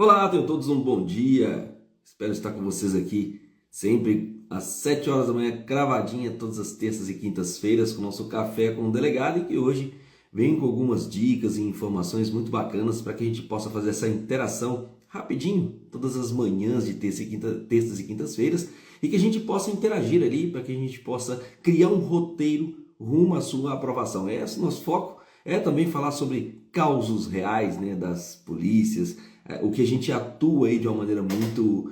Olá, tenham todos um bom dia. Espero estar com vocês aqui sempre às 7 horas da manhã, cravadinha, todas as terças e quintas-feiras, com o nosso café com o delegado, e que hoje vem com algumas dicas e informações muito bacanas para que a gente possa fazer essa interação rapidinho, todas as manhãs de terças e quintas-feiras, e que a gente possa interagir ali, para que a gente possa criar um roteiro rumo à sua aprovação. Esse é o nosso foco. É também falar sobre causos reais, né, das polícias, o que a gente atua aí de uma maneira muito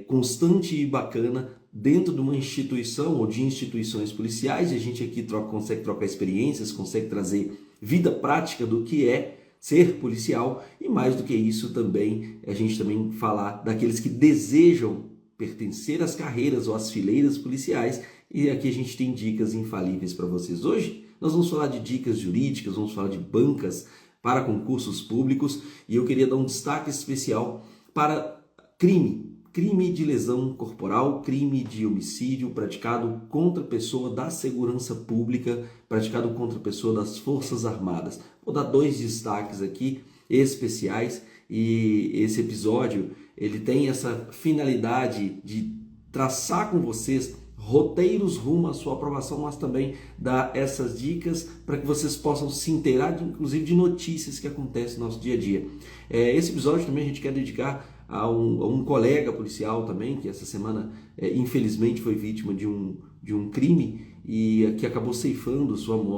constante e bacana dentro de uma instituição ou de instituições policiais. E a gente aqui consegue trocar experiências, consegue trazer vida prática do que é ser policial, e mais do que isso também, a gente também falar daqueles que desejam pertencer às carreiras ou às fileiras policiais, e aqui a gente tem dicas infalíveis para vocês. Hoje nós vamos falar de dicas jurídicas, vamos falar de bancas para concursos públicos, e eu queria dar um destaque especial para crime de lesão corporal, crime de homicídio praticado contra pessoa da segurança pública, praticado contra pessoa das Forças Armadas. Vou dar dois destaques aqui especiais, e esse episódio ele tem essa finalidade de traçar com vocês roteiros rumo à sua aprovação, mas também dar essas dicas para que vocês possam se inteirar, inclusive de notícias que acontecem no nosso dia a dia. Esse episódio também a gente quer dedicar a um colega policial também, que essa semana infelizmente foi vítima de um crime e que acabou ceifando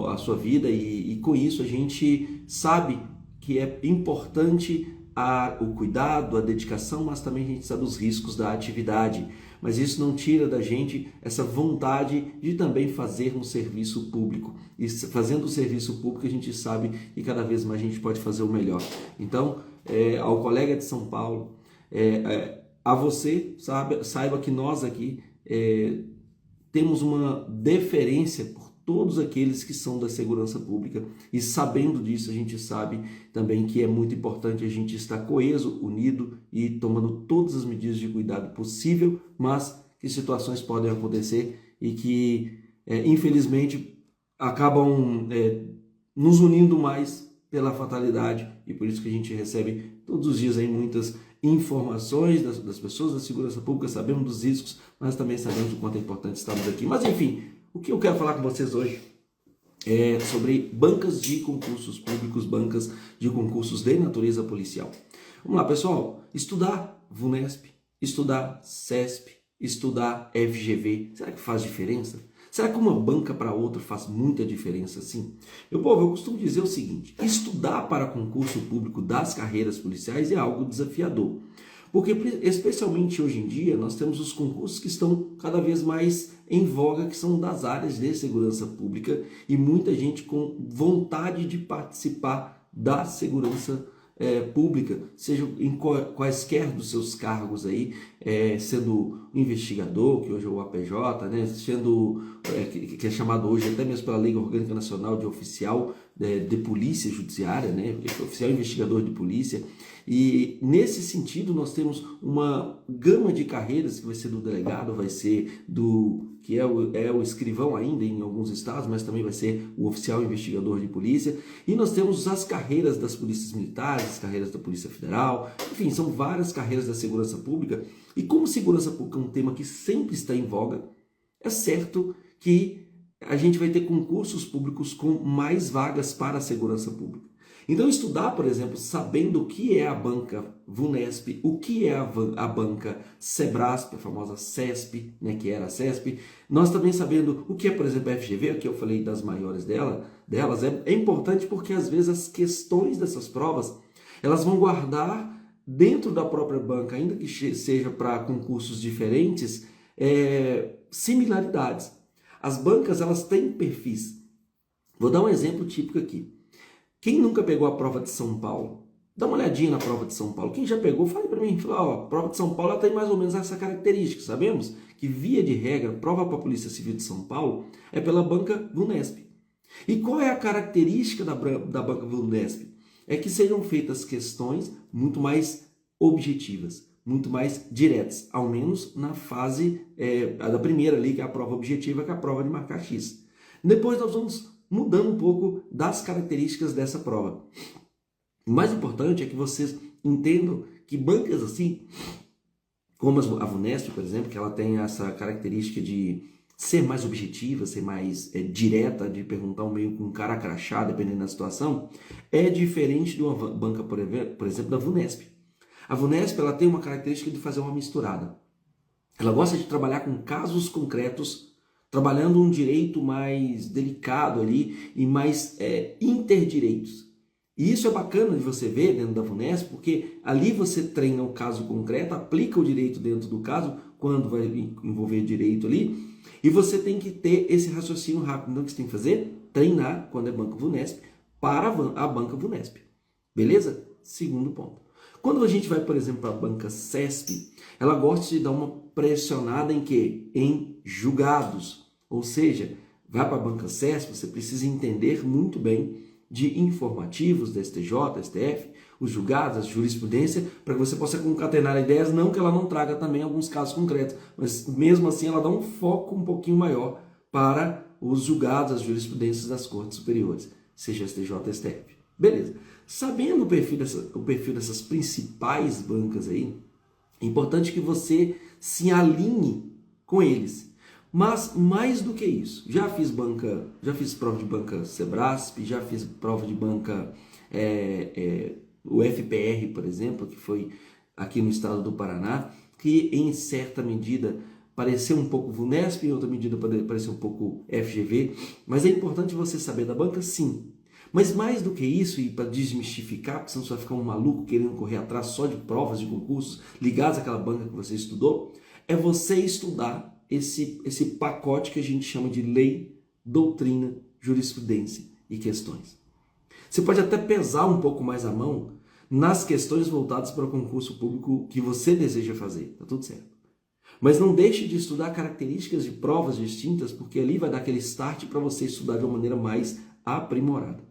a sua vida, e com isso a gente sabe que é importante o cuidado, a dedicação, mas também a gente sabe os riscos da atividade. Mas isso não tira da gente essa vontade de também fazer um serviço público. E fazendo o serviço público a gente sabe que cada vez mais a gente pode fazer o melhor. Então, ao colega de São Paulo, a você, saiba que nós aqui temos uma deferência por todos aqueles que são da segurança pública, e sabendo disso a gente sabe também que é muito importante a gente estar coeso, unido e tomando todas as medidas de cuidado possível, mas que situações podem acontecer e que infelizmente acabam nos unindo mais pela fatalidade, e por isso que a gente recebe todos os dias aí muitas informações das pessoas da segurança pública, sabemos dos riscos, mas também sabemos o quanto é importante estarmos aqui. Mas enfim, o que eu quero falar com vocês hoje é sobre bancas de concursos públicos, bancas de concursos de natureza policial. Vamos lá, pessoal. Estudar VUNESP, estudar CESP, estudar FGV, será que faz diferença? Será que uma banca para outra faz muita diferença assim? Meu povo, eu costumo dizer o seguinte: estudar para concurso público das carreiras policiais é algo desafiador. Porque, especialmente hoje em dia, nós temos os concursos que estão cada vez mais em voga, que são das áreas de segurança pública, e muita gente com vontade de participar da segurança pública, seja em quaisquer dos seus cargos aí, sendo investigador, que hoje é o APJ, né, sendo, que é chamado hoje até mesmo pela Lei Orgânica Nacional de oficial de polícia judiciária, né, oficial investigador de polícia. E nesse sentido nós temos uma gama de carreiras, que vai ser do delegado, vai ser que é o escrivão ainda em alguns estados, mas também vai ser o oficial investigador de polícia. E nós temos as carreiras das polícias militares, as carreiras da Polícia Federal, enfim, são várias carreiras da segurança pública. E como segurança pública é um tema que sempre está em voga, é certo que a gente vai ter concursos públicos com mais vagas para a segurança pública. Então, estudar, por exemplo, sabendo o que é a banca VUNESP, o que é a banca SEBRASP, a famosa CESP, né, que era a CESP, nós também sabendo o que é, por exemplo, a FGV, que eu falei das maiores delas, é importante porque às vezes as questões dessas provas, elas vão guardar dentro da própria banca, ainda que seja para concursos diferentes, similaridades. As bancas, elas têm perfis. Vou dar um exemplo típico aqui. Quem nunca pegou a prova de São Paulo? Dá uma olhadinha na prova de São Paulo. Quem já pegou, fale para mim. Fala, a prova de São Paulo ela tem mais ou menos essa característica. Sabemos que, via de regra, prova para a Polícia Civil de São Paulo é pela banca VUNESP. E qual é a característica da banca VUNESP? É que sejam feitas questões muito mais objetivas, muito mais diretas, ao menos na fase da primeira ali, que é a prova objetiva, que é a prova de marcar X. Depois nós vamos mudando um pouco das características dessa prova. O mais importante é que vocês entendam que bancas assim, como a VUNESP, por exemplo, que ela tem essa característica de ser mais objetiva, ser mais direta, de perguntar um meio com cara crachá, dependendo da situação, é diferente de uma banca, por exemplo, da VUNESP. A VUNESP ela tem uma característica de fazer uma misturada. Ela gosta de trabalhar com casos concretos, trabalhando um direito mais delicado ali e mais interdireitos. E isso é bacana de você ver dentro da VUNESP, porque ali você treina o caso concreto, aplica o direito dentro do caso, quando vai envolver direito ali, e você tem que ter esse raciocínio rápido. Então, o que você tem que fazer? Treinar, quando é banca VUNESP, para a banca VUNESP. Beleza? Segundo ponto. Quando a gente vai, por exemplo, para a banca CESP, ela gosta de dar uma pressionada em quê? Em julgados. Ou seja, vai para a banca CESP, você precisa entender muito bem de informativos da STJ, STF, os julgados, a jurisprudência, para que você possa concatenar ideias, não que ela não traga também alguns casos concretos, mas mesmo assim ela dá um foco um pouquinho maior para os julgados, as jurisprudências das cortes superiores, seja STJ, STF. Beleza. Sabendo o perfil dessas principais bancas aí, é importante que você se alinhe com eles. Mas mais do que isso, já fiz prova de banca Sebrasp, já fiz prova de banca o FPR, por exemplo, que foi aqui no estado do Paraná, que em certa medida pareceu um pouco VUNESP, em outra medida pareceu um pouco FGV, mas é importante você saber da banca, sim. Mas mais do que isso, e para desmistificar, porque senão você vai ficar um maluco querendo correr atrás só de provas de concursos ligados àquela banca que você estudou, é você estudar esse pacote que a gente chama de lei, doutrina, jurisprudência e questões. Você pode até pesar um pouco mais a mão nas questões voltadas para o concurso público que você deseja fazer, tá tudo certo. Mas não deixe de estudar características de provas distintas, porque ali vai dar aquele start para você estudar de uma maneira mais aprimorada.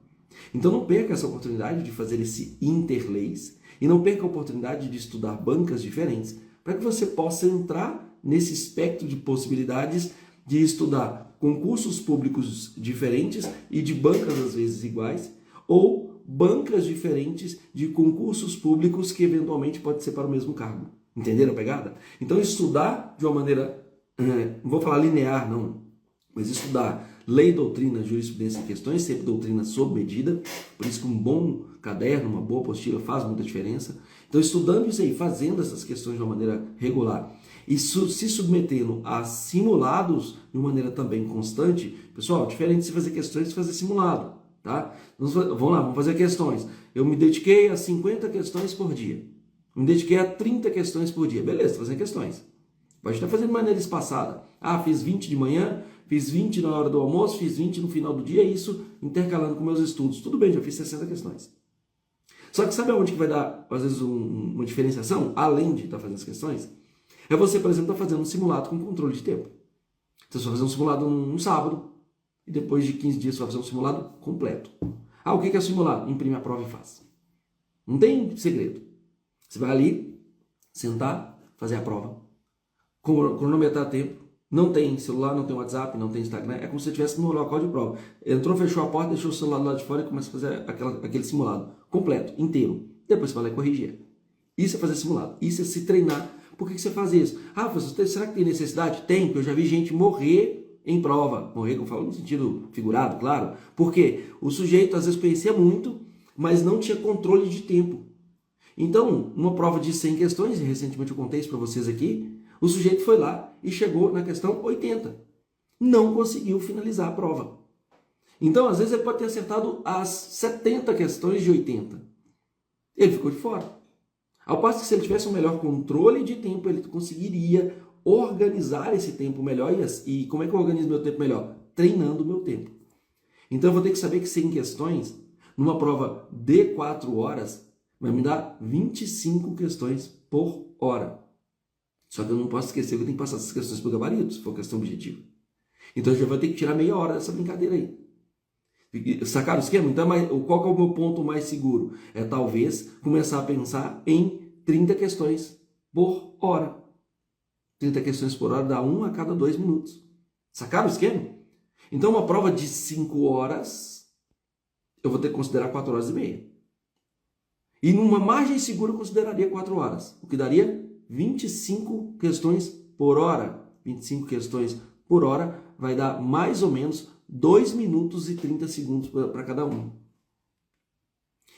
Então não perca essa oportunidade de fazer esse interleis e não perca a oportunidade de estudar bancas diferentes, para que você possa entrar nesse espectro de possibilidades de estudar concursos públicos diferentes e de bancas às vezes iguais, ou bancas diferentes de concursos públicos que eventualmente pode ser para o mesmo cargo. Entenderam a pegada? Então estudar de uma maneira, não vou falar linear não, mas estudar lei, doutrina, jurisprudência e questões, sempre doutrina sob medida, por isso que um bom caderno, uma boa apostila faz muita diferença. Então estudando isso aí, fazendo essas questões de uma maneira regular, e se submetendo a simulados de uma maneira também constante, pessoal, diferente de se fazer questões e fazer simulado, tá? Vamos lá, vamos fazer questões. Eu me dediquei a 50 questões por dia. Me dediquei a 30 questões por dia. Beleza, fazer questões. Pode estar fazendo de maneira espaçada. Ah, fiz 20 de manhã, fiz 20 na hora do almoço, fiz 20 no final do dia, isso intercalando com meus estudos. Tudo bem, já fiz 60 questões. Só que sabe aonde que vai dar, às vezes, uma diferenciação, além de estar fazendo as questões? É você, por exemplo, estar fazendo um simulado com controle de tempo. Então, você vai fazer um simulado num sábado, e depois de 15 dias você vai fazer um simulado completo. Ah, o que é simulado? Imprime a prova e faz. Não tem segredo. Você vai ali, sentar, fazer a prova, cronometrar tempo, não tem celular, não tem WhatsApp, não tem Instagram, é como se você estivesse no local de prova. Entrou, fechou a porta, deixou o celular do lado de fora e começa a fazer aquele simulado completo, inteiro. Depois você vai lá e corrigir. Isso é fazer simulado, isso é se treinar. Por que você faz isso? Ah, professor, será que tem necessidade? Tem, porque eu já vi gente morrer em prova. Morrer, que eu falo no sentido figurado, claro. Porque o sujeito às vezes conhecia muito, mas não tinha controle de tempo. Então, numa prova de 100 questões, e recentemente eu contei isso para vocês aqui, o sujeito foi lá e chegou na questão 80. Não conseguiu finalizar a prova. Então, às vezes, ele pode ter acertado as 70 questões de 80. Ele ficou de fora. Ao passo que se ele tivesse um melhor controle de tempo, ele conseguiria organizar esse tempo melhor. E como é que eu organizo meu tempo melhor? Treinando o meu tempo. Então, eu vou ter que saber que 100 questões, numa prova de 4 horas, vai me dar 25 questões por hora. Só que eu não posso esquecer que eu tenho que passar essas questões por gabarito, se for questão objetiva. Então eu já vou ter que tirar meia hora dessa brincadeira aí. Sacaram o esquema? Então qual que é o meu ponto mais seguro? É talvez começar a pensar em 30 questões por hora. 30 questões por hora dá 1 a cada 2 minutos. Sacaram o esquema? Então uma prova de 5 horas, eu vou ter que considerar 4 horas e meia. E numa margem segura eu consideraria 4 horas, o que daria 25 questões por hora. 25 questões por hora vai dar mais ou menos 2 minutos e 30 segundos para cada um.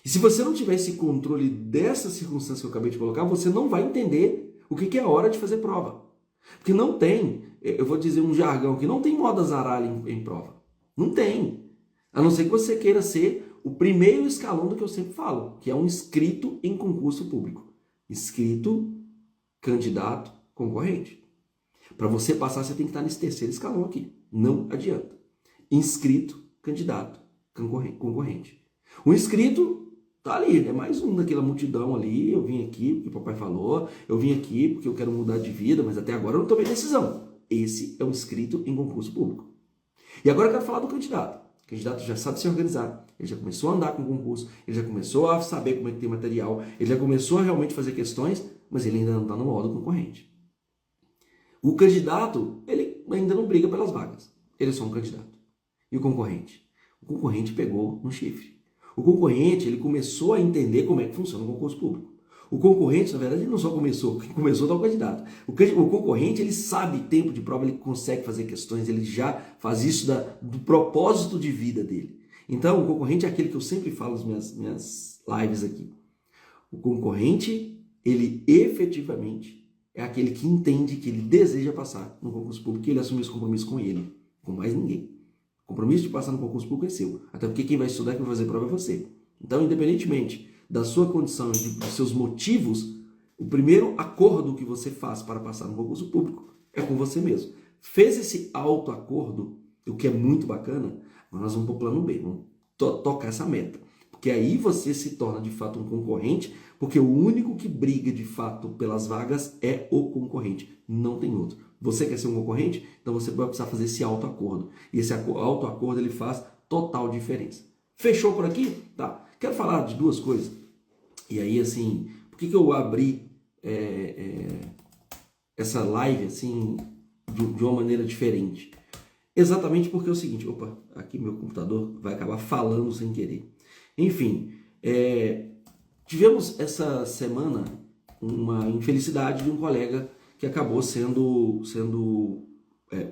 E se você não tiver esse controle dessa circunstância que eu acabei de colocar, você não vai entender o que é a hora de fazer prova. Porque não tem, eu vou dizer um jargão aqui, não tem moda zaralho em prova. Não tem. A não ser que você queira ser o primeiro escalão do que eu sempre falo, que é um inscrito em concurso público. Inscrito, candidato, concorrente. Para você passar, você tem que estar nesse terceiro escalão aqui. Não adianta. Inscrito, candidato, concorrente. O inscrito tá ali, é mais um daquela multidão ali. Eu vim aqui porque o papai falou, eu vim aqui porque eu quero mudar de vida, mas até agora eu não tomei decisão. Esse é o inscrito em concurso público. E agora eu quero falar do candidato. O candidato já sabe se organizar, ele já começou a andar com o concurso, ele já começou a saber como é que tem material, ele já começou a realmente fazer questões, mas ele ainda não está no modo concorrente. O candidato, ele ainda não briga pelas vagas, ele é só um candidato. E o concorrente? O concorrente pegou no chifre. O concorrente, ele começou a entender como é que funciona o concurso público. O concorrente, na verdade, ele não só começou, quem começou é o candidato. O concorrente, ele sabe tempo de prova, ele consegue fazer questões, ele já faz isso do propósito de vida dele. Então, o concorrente é aquele que eu sempre falo nas minhas lives aqui. O concorrente, ele efetivamente é aquele que entende que ele deseja passar no concurso público e ele assume esse compromisso com ele, com mais ninguém. O compromisso de passar no concurso público é seu, até porque quem vai estudar e vai fazer prova é você. Então, independentemente da sua condição e dos seus motivos, o primeiro acordo que você faz para passar no concurso público é com você mesmo. Fez esse autoacordo, o que é muito bacana, mas nós vamos para o plano B, vamos tocar essa meta. Porque aí você se torna de fato um concorrente, porque o único que briga de fato pelas vagas é o concorrente, não tem outro. Você quer ser um concorrente? Então você vai precisar fazer esse autoacordo. E esse autoacordo ele faz total diferença. Fechou por aqui? Tá. Quero falar de duas coisas. E aí, assim, por que eu abri essa live assim de uma maneira diferente? Exatamente porque é o seguinte, opa, aqui meu computador vai acabar falando sem querer. Enfim, tivemos essa semana uma infelicidade de um colega que acabou sendo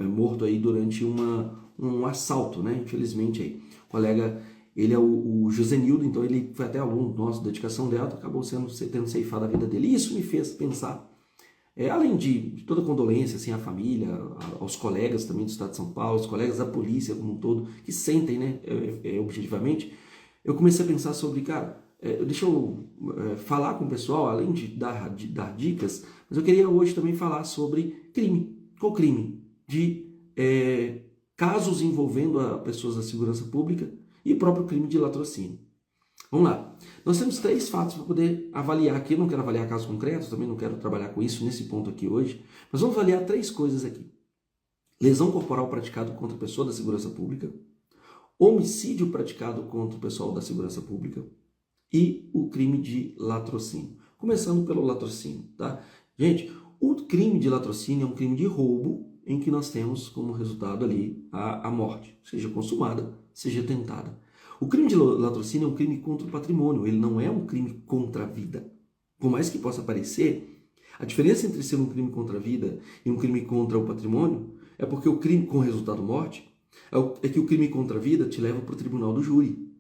morto aí durante um assalto, né? Infelizmente aí. O colega, ele é o Josenildo, então ele foi até aluno nosso da dedicação dela, acabou tendo ceifado a vida dele. E isso me fez pensar, além de toda a condolência assim, à família, aos colegas também do Estado de São Paulo, aos colegas da polícia como um todo, que sentem, né, objetivamente, eu comecei a pensar sobre, cara, deixa eu falar com o pessoal, além de dar dicas, mas eu queria hoje também falar sobre crime. Qual crime? De casos envolvendo pessoas da segurança pública e o próprio crime de latrocínio. Vamos lá. Nós temos 3 fatos para poder avaliar aqui. Eu não quero avaliar casos concretos, também não quero trabalhar com isso nesse ponto aqui hoje, mas vamos avaliar 3 coisas aqui. Lesão corporal praticada contra pessoa da segurança pública, homicídio praticado contra o pessoal da segurança pública e o crime de latrocínio. Começando pelo latrocínio, tá? Gente, o crime de latrocínio é um crime de roubo em que nós temos como resultado ali a morte, seja consumada, seja tentada. O crime de latrocínio é um crime contra o patrimônio, ele não é um crime contra a vida. Por mais que possa parecer, a diferença entre ser um crime contra a vida e um crime contra o patrimônio é porque o crime com resultado morte é que o crime contra a vida te leva para o tribunal do júri.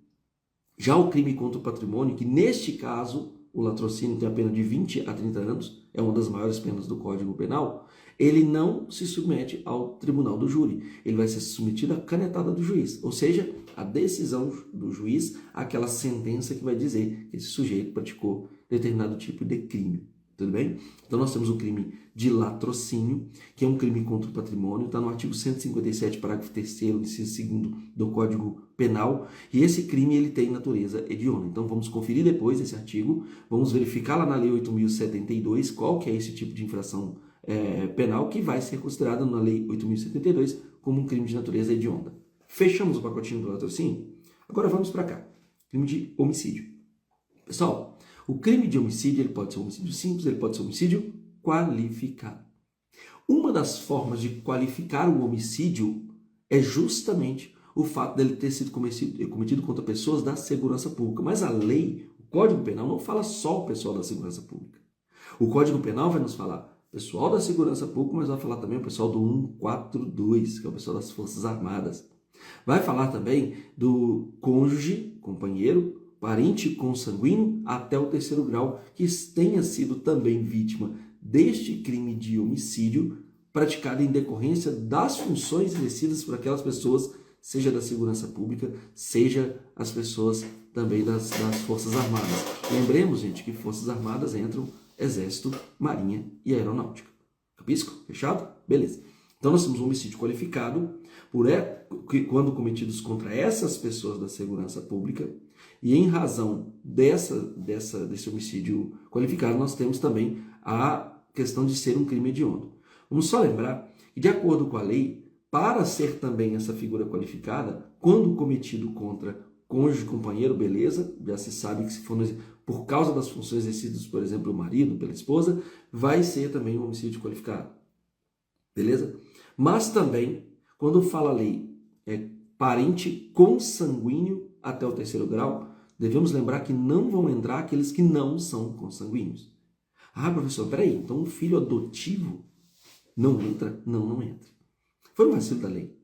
Já o crime contra o patrimônio, que neste caso o latrocínio tem a pena de 20 a 30 anos, é uma das maiores penas do Código Penal, ele não se submete ao tribunal do júri. Ele vai ser submetido à canetada do juiz, ou seja, a decisão do juiz, aquela sentença que vai dizer que esse sujeito praticou determinado tipo de crime. Tudo bem? Então nós temos o crime de latrocínio, que é um crime contra o patrimônio, está no artigo 157, parágrafo 3º, inciso 2º do Código Penal, e esse crime ele tem natureza hedionda. Então vamos conferir depois esse artigo, vamos verificar lá na Lei 8.072 qual que é esse tipo de infração penal que vai ser considerada na Lei 8.072 como um crime de natureza hedionda. Fechamos o pacotinho do latrocínio? Agora vamos para cá, crime de homicídio. Pessoal, o crime de homicídio ele pode ser um homicídio simples, ele pode ser um homicídio qualificado. Uma das formas de qualificar o homicídio é justamente o fato dele ter sido cometido contra pessoas da segurança pública. Mas a lei, o Código Penal não fala só o pessoal da segurança pública. O Código Penal vai nos falar pessoal da segurança pública, mas vai falar também o pessoal do 142, que é o pessoal das Forças Armadas. Vai falar também do cônjuge, companheiro, parente consanguíneo até o 3º grau, que tenha sido também vítima deste crime de homicídio praticado em decorrência das funções exercidas por aquelas pessoas, seja da segurança pública, seja as pessoas também das Forças Armadas. Lembremos, gente, que Forças Armadas entram Exército, Marinha e Aeronáutica. Capisco? Fechado? Beleza. Então nós temos um homicídio qualificado quando cometidos contra essas pessoas da segurança pública, e em razão desse homicídio qualificado, nós temos também a questão de ser um crime hediondo. Vamos só lembrar que, de acordo com a lei, para ser também essa figura qualificada, quando cometido contra cônjuge, companheiro, beleza, já se sabe que se for por causa das funções exercidas, por exemplo, o marido, pela esposa, vai ser também um homicídio qualificado. Beleza? Mas também, quando fala a lei, parente consanguíneo até o 3º grau, devemos lembrar que não vão entrar aqueles que não são consanguíneos. Ah, professor, peraí, então um filho adotivo não entra? Não, não entra. Foi um vacilo da lei,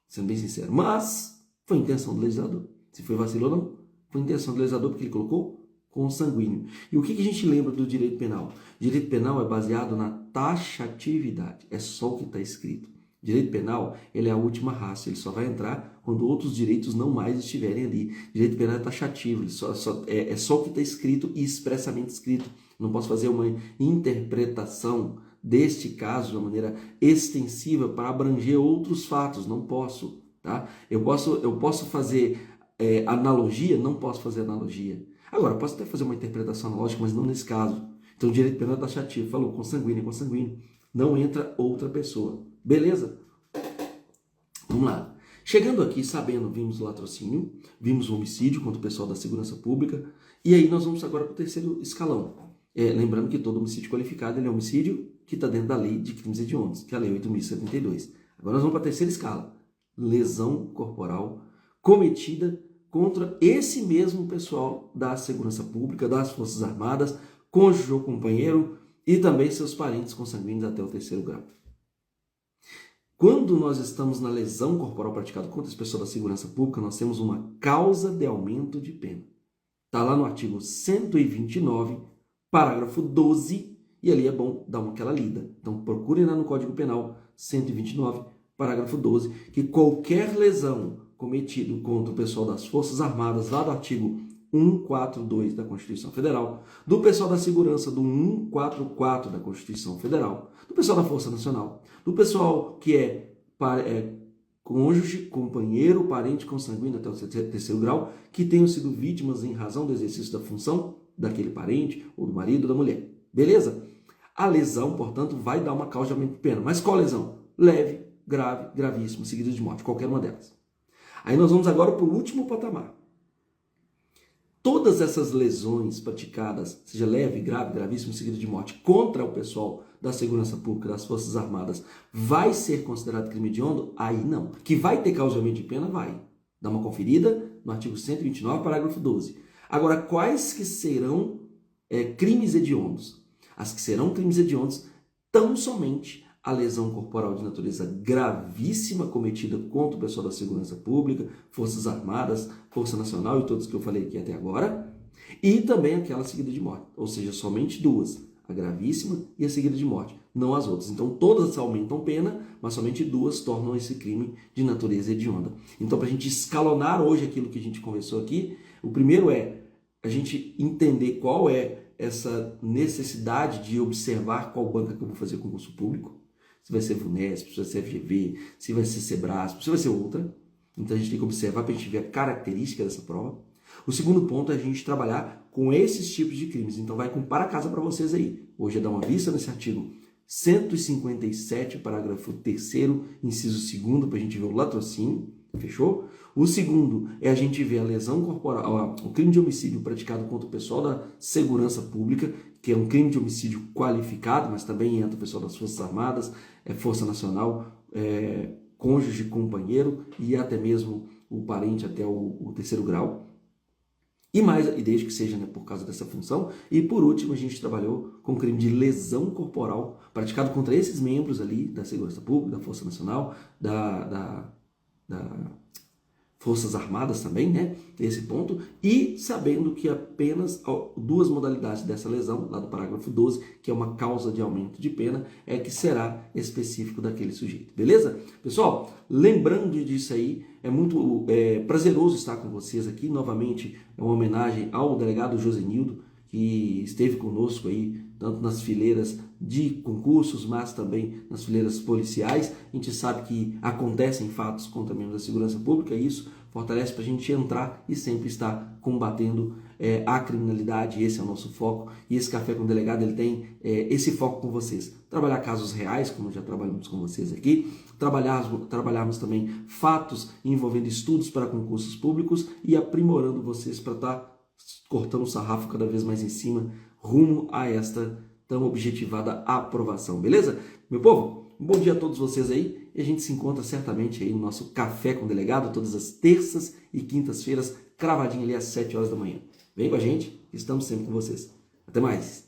sendo bem sincero, mas foi intenção do legislador. Se foi vacilo ou não, foi intenção do legislador porque ele colocou consanguíneo. E o que a gente lembra do direito penal? O direito penal é baseado na taxatividade, é só o que está escrito. O direito penal, ele é a última raça, ele só vai entrar quando outros direitos não mais estiverem ali. O direito penal é taxativo, é só o que está escrito e expressamente escrito. Não posso fazer uma interpretação deste caso de uma maneira extensiva para abranger outros fatos, não posso. Tá? Eu posso fazer analogia? Não posso fazer analogia. Agora, posso até fazer uma interpretação analógica, mas não nesse caso. Então, o direito penal é taxativo, falou consanguíneo, consanguíneo. Não entra outra pessoa. Beleza? Vamos lá. Chegando aqui, sabendo, vimos o latrocínio, vimos o homicídio contra o pessoal da segurança pública, e aí nós vamos agora para o 3º escalão. Lembrando que todo homicídio qualificado ele é homicídio que está dentro da lei de crimes hediondos, que é a lei 8.072. Agora nós vamos para a 3ª escala. Lesão corporal cometida contra esse mesmo pessoal da segurança pública, das Forças Armadas, cônjuge ou companheiro e também seus parentes consanguíneos até o 3º grau. Quando nós estamos na lesão corporal praticada contra esse pessoal da segurança pública, nós temos uma causa de aumento de pena. Está lá no artigo 129, parágrafo 12, e ali é bom dar aquela lida. Então procurem lá no Código Penal 129, parágrafo 12, que qualquer lesão cometido contra o pessoal das Forças Armadas, lá do artigo 142 da Constituição Federal, do pessoal da segurança do 144 da Constituição Federal, do pessoal da Força Nacional, do pessoal que é cônjuge, companheiro, parente consanguíneo até o 3º grau, que tenham sido vítimas em razão do exercício da função daquele parente, ou do marido ou da mulher. Beleza? A lesão, portanto, vai dar uma causa de aumento de pena. Mas qual lesão? Leve, grave, gravíssima, seguida de morte, qualquer uma delas. Aí nós vamos agora para o último patamar. Todas essas lesões praticadas, seja leve, grave, gravíssimo, seguida de morte, contra o pessoal da segurança pública, das Forças Armadas, vai ser considerado crime hediondo? Aí não. Que vai ter causa de aumento de pena? Vai. Dá uma conferida no artigo 129, parágrafo 12. Agora, quais que serão crimes hediondos? As que serão crimes hediondos, tão somente a lesão corporal de natureza gravíssima cometida contra o pessoal da segurança pública, Forças Armadas, Força Nacional e todos que eu falei aqui até agora, e também aquela seguida de morte, ou seja, somente duas, a gravíssima e a seguida de morte, não as outras. Então todas aumentam pena, mas somente duas tornam esse crime de natureza hedionda. Então, para a gente escalonar hoje aquilo que a gente conversou aqui, o primeiro é a gente entender qual é essa necessidade de observar qual banca que eu vou fazer concurso público, se vai ser VUNESP, se vai ser FGV, se vai ser SEBRASP, se vai ser outra. Então a gente tem que observar para a gente ver a característica dessa prova. O segundo ponto é a gente trabalhar com esses tipos de crimes. Então vai com para casa para vocês aí. Hoje é dar uma vista nesse artigo 157, parágrafo 3º, inciso 2º, para a gente ver o latrocínio. Fechou? O segundo é a gente ver a lesão corporal, o crime de homicídio praticado contra o pessoal da segurança pública, que é um crime de homicídio qualificado, mas também entra o pessoal das Forças Armadas, Força Nacional, cônjuge, companheiro e até mesmo o parente até o 3º grau. e desde que seja, né, por causa dessa função. E por último, a gente trabalhou com crime de lesão corporal praticado contra esses membros ali da Segurança Pública, da Força Nacional, da Forças Armadas também, né? Esse ponto. E sabendo que apenas duas modalidades dessa lesão, lá do parágrafo 12, que é uma causa de aumento de pena, é que será específico daquele sujeito. Beleza? Pessoal, lembrando disso aí, é muito prazeroso estar com vocês aqui. Novamente, é uma homenagem ao delegado Josenildo, que esteve conosco aí, tanto nas fileiras de concursos, mas também nas fileiras policiais. A gente sabe que acontecem fatos contra membros da segurança pública e isso fortalece para a gente entrar e sempre estar combatendo a criminalidade. Esse é o nosso foco e esse Café com o Delegado ele tem esse foco com vocês. Trabalhar casos reais, como já trabalhamos com vocês aqui, trabalharmos também fatos envolvendo estudos para concursos públicos e aprimorando vocês para estar cortando o sarrafo cada vez mais em cima, rumo a esta tão objetivada aprovação, beleza? Meu povo, um bom dia a todos vocês aí, e a gente se encontra certamente aí no nosso Café com o Delegado, todas as terças e quintas-feiras, cravadinho ali às 7 horas da manhã. Vem com a gente, estamos sempre com vocês. Até mais!